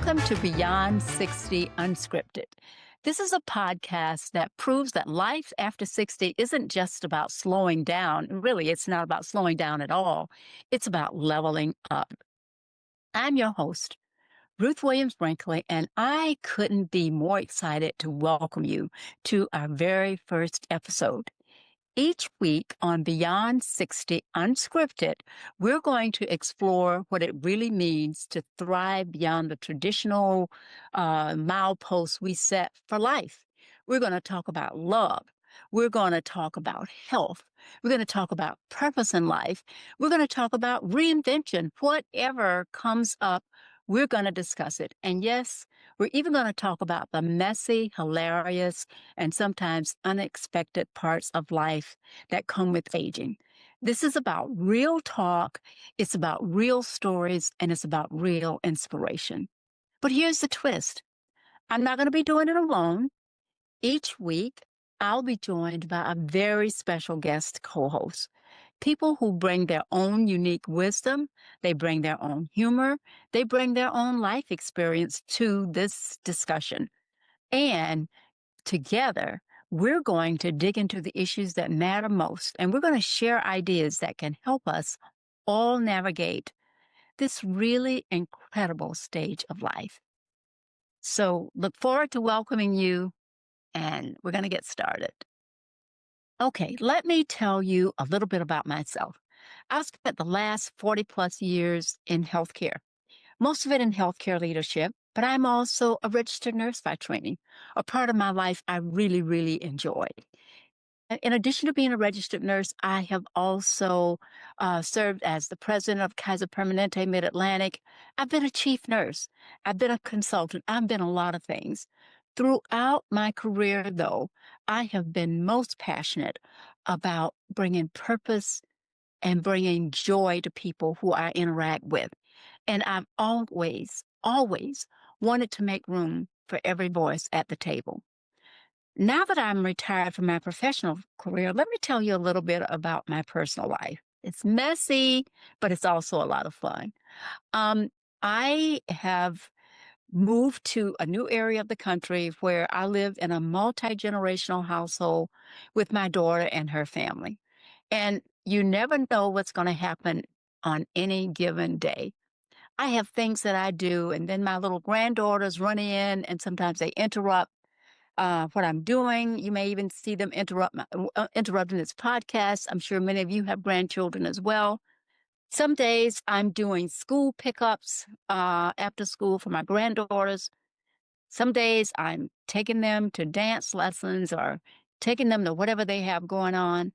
Welcome to Beyond 60 Unscripted. This is a podcast that proves that life after 60 isn't just about slowing down. Really, it's not about slowing down at all. It's about leveling up. I'm your host, Ruth Williams-Brinkley, and I couldn't be more excited to welcome you to our very first episode. Each week on Beyond 60 Unscripted, we're going to explore what it really means to thrive beyond the traditional mileposts we set for life. We're going to talk about love. We're going to talk about health. We're going to talk about purpose in life. We're going to talk about reinvention. Whatever comes up, we're going to discuss it. And yes, we're even going to talk about the messy, hilarious, and sometimes unexpected parts of life that come with aging. This is about real talk, it's about real stories, and it's about real inspiration. But here's the twist. I'm not going to be doing it alone. Each week, I'll be joined by a very special guest co-host. People who bring their own unique wisdom, they bring their own humor, they bring their own life experience to this discussion. And together, we're going to dig into the issues that matter most, and we're going to share ideas that can help us all navigate this really incredible stage of life. So look forward to welcoming you, and we're going to get started. Okay, let me tell you a little bit about myself. I've spent the last 40 plus years in healthcare, most of it in healthcare leadership, but I'm also a registered nurse by training, a part of my life I really, really enjoy. In addition to being a registered nurse, I have also served as the president of Kaiser Permanente Mid-Atlantic. I've been a chief nurse. I've been a consultant. I've been a lot of things. Throughout my career, though, I have been most passionate about bringing purpose and bringing joy to people who I interact with. And I've always wanted to make room for every voice at the table. Now that I'm retired from my professional career, let me tell you a little bit about my personal life. It's messy, but it's also a lot of fun. I have moved to a new area of the country where I live in a multi-generational household with my daughter and her family. And you never know what's going to happen on any given day. I have things that I do, and then my little granddaughters run in, and sometimes they interrupt what I'm doing. You may even see them interrupting this podcast. I'm sure many of you have grandchildren as well. Some days I'm doing school pickups after school for my granddaughters. Some days I'm taking them to dance lessons or taking them to whatever they have going on.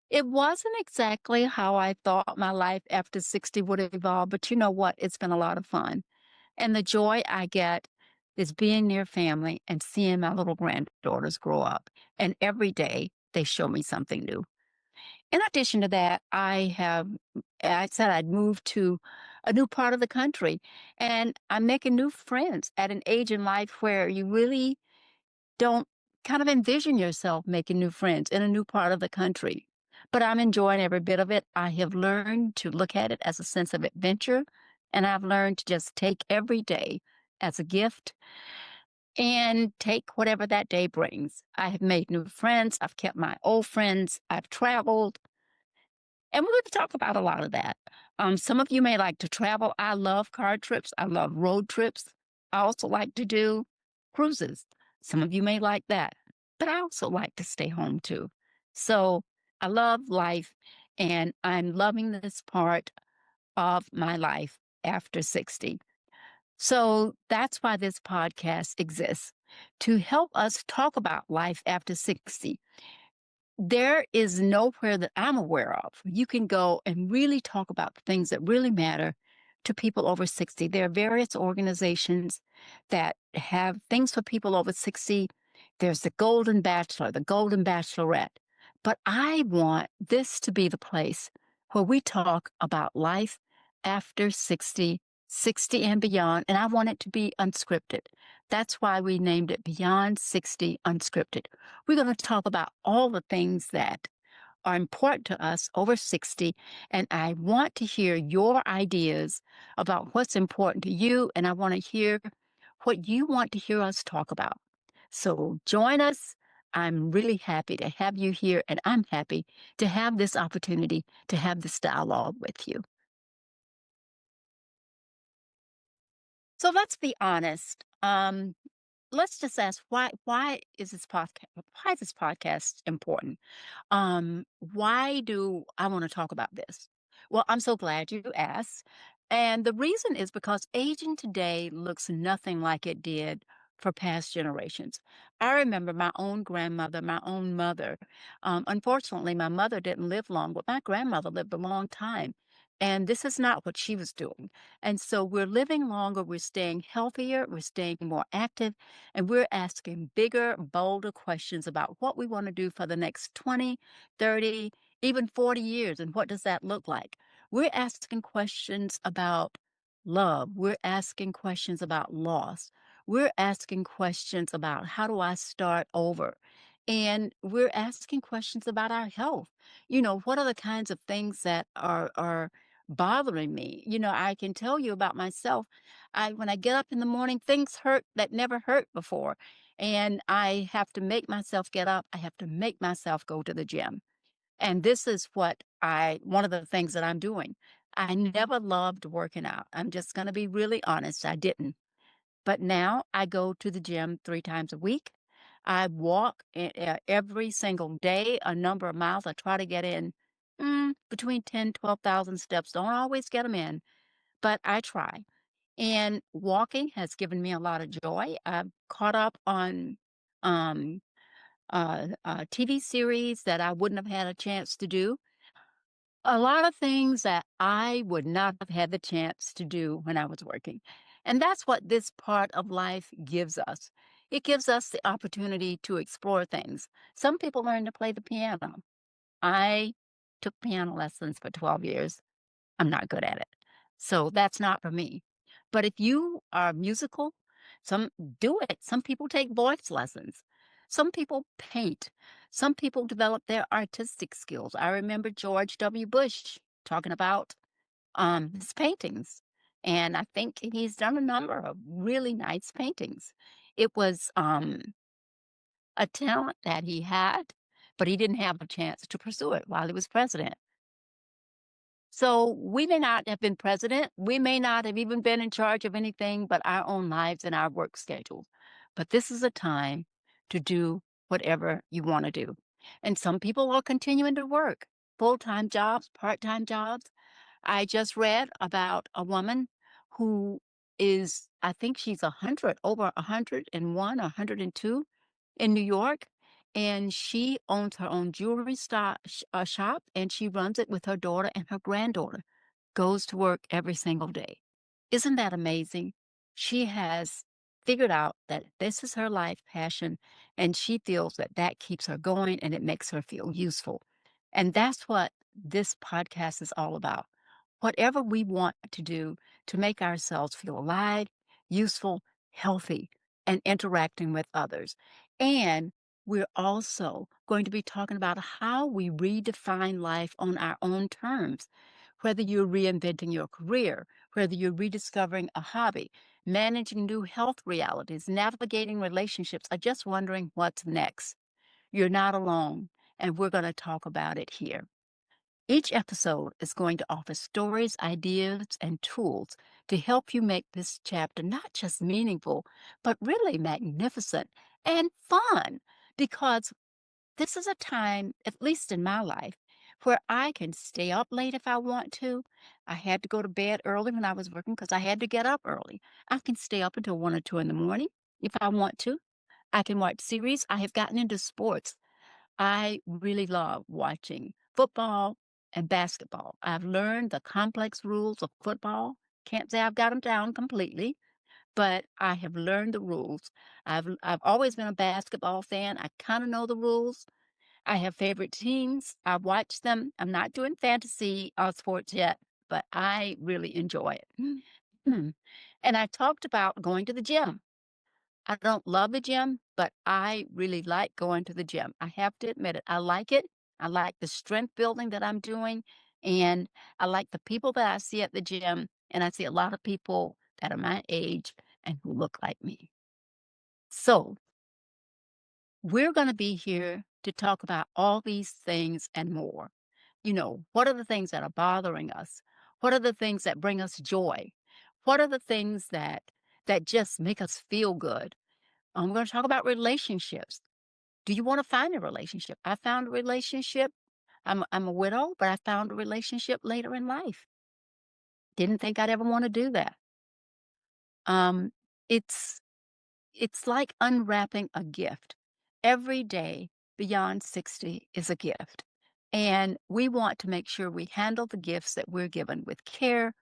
It wasn't exactly how I thought my life after 60 would evolve, but you know what? It's been a lot of fun. And the joy I get is being near family and seeing my little granddaughters grow up. And every day they show me something new. In addition to that, I said I'd moved to a new part of the country, and I'm making new friends at an age in life where you really don't kind of envision yourself making new friends in a new part of the country. But I'm enjoying every bit of it. I have learned to look at it as a sense of adventure, and I've learned to just take every day as a gift and take whatever that day brings. I have made new friends. I've kept my old friends. I've traveled. And we're going to talk about a lot of that. Some of you may like to travel. I love car trips. I love road trips. I also like to do cruises. Some of you may like that. But I also like to stay home too. So I love life, and I'm loving this part of my life after 60. So that's why this podcast exists, to help us talk about life after 60. There is nowhere that I'm aware of you can go and really talk about the things that really matter to people over 60. There are various organizations that have things for people over 60. There's the Golden Bachelor, the Golden Bachelorette. But I want this to be the place where we talk about life after 60, 60 and beyond, and I want it to be unscripted. That's why we named it Beyond 60 Unscripted. We're going to talk about all the things that are important to us over 60. And I want to hear your ideas about what's important to you. And I want to hear what you want to hear us talk about. So join us. I'm really happy to have you here, and I'm happy to have this opportunity to have this dialogue with you. So let's be honest. Let's just ask why is this podcast important? Why do I want to talk about this? Well, I'm so glad you asked. And the reason is because aging today looks nothing like it did for past generations. I remember my own grandmother, my own mother. Unfortunately, my mother didn't live long, but my grandmother lived a long time. And this is not what she was doing. And so we're living longer, we're staying healthier, we're staying more active, and we're asking bigger, bolder questions about what we want to do for the next 20, 30, even 40 years. And what does that look like? We're asking questions about love. We're asking questions about loss. We're asking questions about how do I start over? And we're asking questions about our health. What are the kinds of things that are bothering me? I can tell you about myself. When I get up in the morning, things hurt that never hurt before. And I have to make myself get up. I have to make myself go to the gym. And this is one of the things that I'm doing. I never loved working out. I'm just going to be really honest. I didn't. But now I go to the gym 3 times a week. I walk every single day, a number of miles. I try to get in between 10, 12,000 steps. Don't always get them in, but I try. And walking has given me a lot of joy. I've caught up on um, TV series that I wouldn't have had a chance to do. A lot of things that I would not have had the chance to do when I was working. And that's what this part of life gives us. It gives us the opportunity to explore things. Some people learn to play the piano. I took piano lessons for 12 years. I'm not good at it. So that's not for me. But if you are musical, some do it. Some people take voice lessons. Some people paint. Some people develop their artistic skills. I remember George W. Bush talking about his paintings. And I think he's done a number of really nice paintings. It was a talent that he had, but he didn't have a chance to pursue it while he was president. So we may not have been president. We may not have even been in charge of anything but our own lives and our work schedules. But this is a time to do whatever you want to do. And some people are continuing to work full-time jobs, part-time jobs. I just read about a woman who I think she's 100, over 101, 102 in New York. And she owns her own jewelry shop, and she runs it with her daughter and her granddaughter, goes to work every single day. Isn't that amazing? She has figured out that this is her life passion, and she feels that that keeps her going and it makes her feel useful. And that's what this podcast is all about. Whatever we want to do to make ourselves feel alive, useful, healthy, and interacting with others. And we're also going to be talking about how we redefine life on our own terms, whether you're reinventing your career, whether you're rediscovering a hobby, managing new health realities, navigating relationships, or just wondering what's next. You're not alone, and we're going to talk about it here. Each episode is going to offer stories, ideas, and tools to help you make this chapter not just meaningful, but really magnificent and fun. Because this is a time, at least in my life, where I can stay up late if I want to. I had to go to bed early when I was working because I had to get up early. I can stay up until 1 or 2 in the morning if I want to. I can watch series. I have gotten into sports. I really love watching football and basketball. I've learned the complex rules of football. Can't say I've got them down completely, but I have learned the rules. I've always been a basketball fan. I kind of know the rules. I have favorite teams. I watch them. I'm not doing fantasy sports yet, but I really enjoy it. And I talked about going to the gym. I don't love the gym, but I really like going to the gym. I have to admit it. I like it. I like the strength building that I'm doing, and I like the people that I see at the gym, and I see a lot of people that are my age and who look like me. So, we're going to be here to talk about all these things and more. What are the things that are bothering us? What are the things that bring us joy? What are the things that just make us feel good? We're going to talk about relationships. Do you want to find a relationship? I found a relationship. I'm a widow, but I found a relationship later in life. Didn't think I'd ever want to do that. Um, it's It's like unwrapping a gift. Every day beyond 60 is a gift. And we want to make sure we handle the gifts that we're given with care,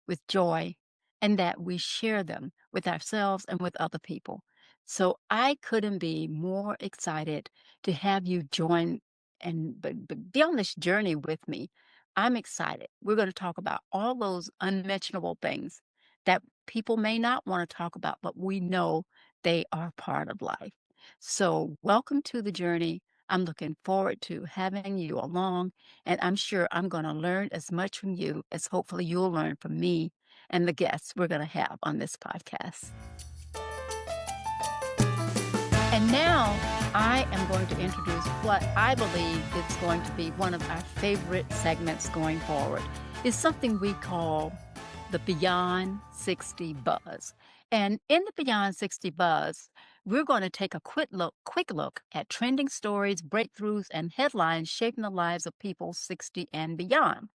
with joy, and that we share them with ourselves and with other people. So I couldn't be more excited to have you join and but be on this journey with me. I'm excited. We're going to talk about all those unmentionable things that people may not want to talk about, but we know they are part of life. So, welcome to the journey. I'm looking forward to having you along, and I'm sure I'm going to learn as much from you as hopefully you'll learn from me and the guests we're going to have on this podcast. And now I am going to introduce what I believe is going to be one of our favorite segments going forward. It's something we call the Beyond 60 Buzz. And in the Beyond 60 Buzz, we're going to take a quick look at trending stories, breakthroughs, and headlines shaping the lives of people 60 and beyond.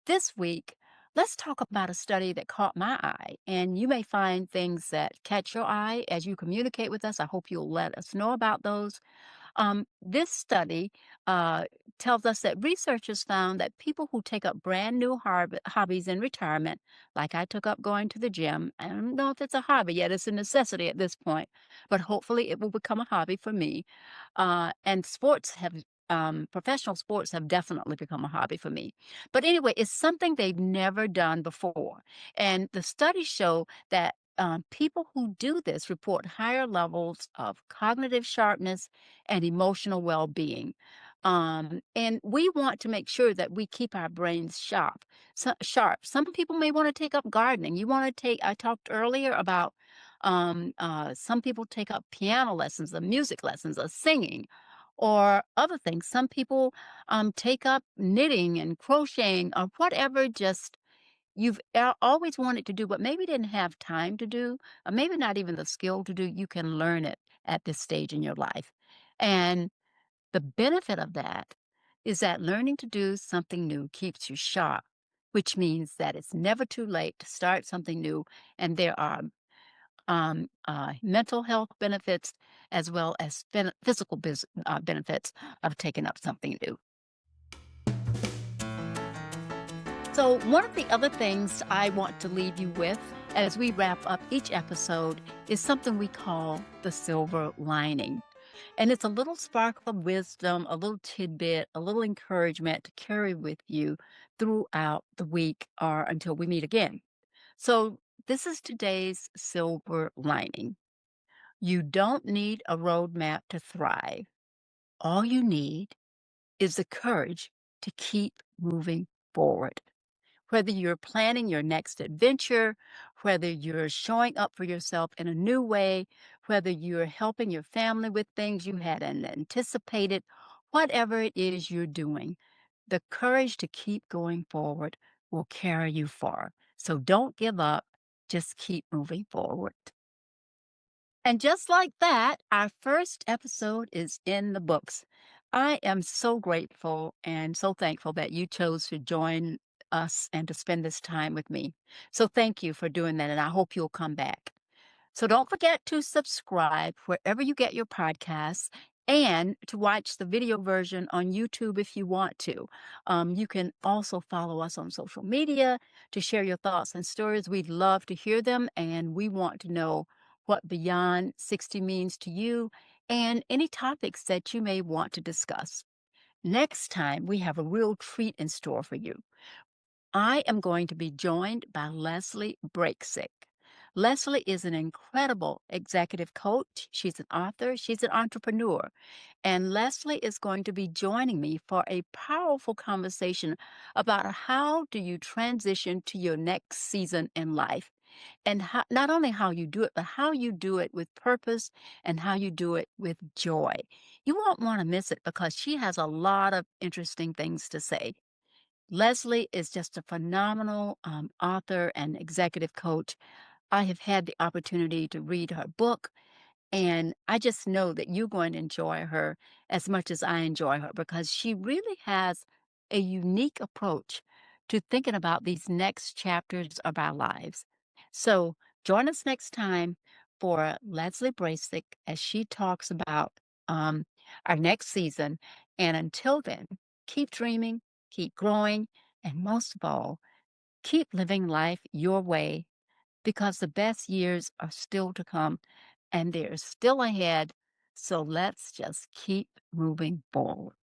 This week, let's talk about a study that caught my eye, and you may find things that catch your eye as you communicate with us. I hope you'll let us know about those. This study uh, tells us that researchers found that people who take up brand new hobbies in retirement, like I took up going to the gym, I don't know if it's a hobby yet, it's a necessity at this point, but hopefully it will become a hobby for me. And professional sports have definitely become a hobby for me. But anyway, it's something they've never done before. And the studies show that people who do this report higher levels of cognitive sharpness and emotional well being. And we want to make sure that we keep our brains sharp. Some people may want to take up gardening. I talked earlier about some people take up piano lessons or music lessons or singing or other things. Some people take up knitting and crocheting or whatever just always wanted to do, but maybe didn't have time to do, or maybe not even the skill to do. You can learn it at this stage in your life. And the benefit of that is that learning to do something new keeps you sharp, which means that it's never too late to start something new. And there are mental health benefits as well as physical benefits of taking up something new. So, one of the other things I want to leave you with as we wrap up each episode is something we call the silver lining. And it's a little spark of wisdom, a little tidbit, a little encouragement to carry with you throughout the week or until we meet again. So, this is today's silver lining. You don't need a roadmap to thrive. All you need is the courage to keep moving forward. Whether you're planning your next adventure, whether you're showing up for yourself in a new way, whether you're helping your family with things you hadn't anticipated, whatever it is you're doing, the courage to keep going forward will carry you far. So don't give up, just keep moving forward. And just like that, our first episode is in the books. I am so grateful and so thankful that you chose to join us and to spend this time with me. So thank you for doing that, and I hope you'll come back. So don't forget to subscribe wherever you get your podcasts and to watch the video version on YouTube if you want to. You can also follow us on social media to share your thoughts and stories. We'd love to hear them, and we want to know what Beyond 60 means to you and any topics that you may want to discuss. Next time, we have a real treat in store for you. I am going to be joined by Leslie Breaksick. Leslie is an incredible executive coach. She's an author, she's an entrepreneur. And Leslie is going to be joining me for a powerful conversation about how do you transition to your next season in life and how, not only how you do it, but how you do it with purpose and how you do it with joy. You won't want to miss it because she has a lot of interesting things to say. Leslie is just a phenomenal author and executive coach. I have had the opportunity to read her book, and I just know that you're going to enjoy her as much as I enjoy her because she really has a unique approach to thinking about these next chapters of our lives. So join us next time for Leslie Brasick as she talks about um, our next season. And until then, keep dreaming, keep growing, and most of all, keep living life your way because the best years are still to come and they're still ahead. So let's just keep moving forward.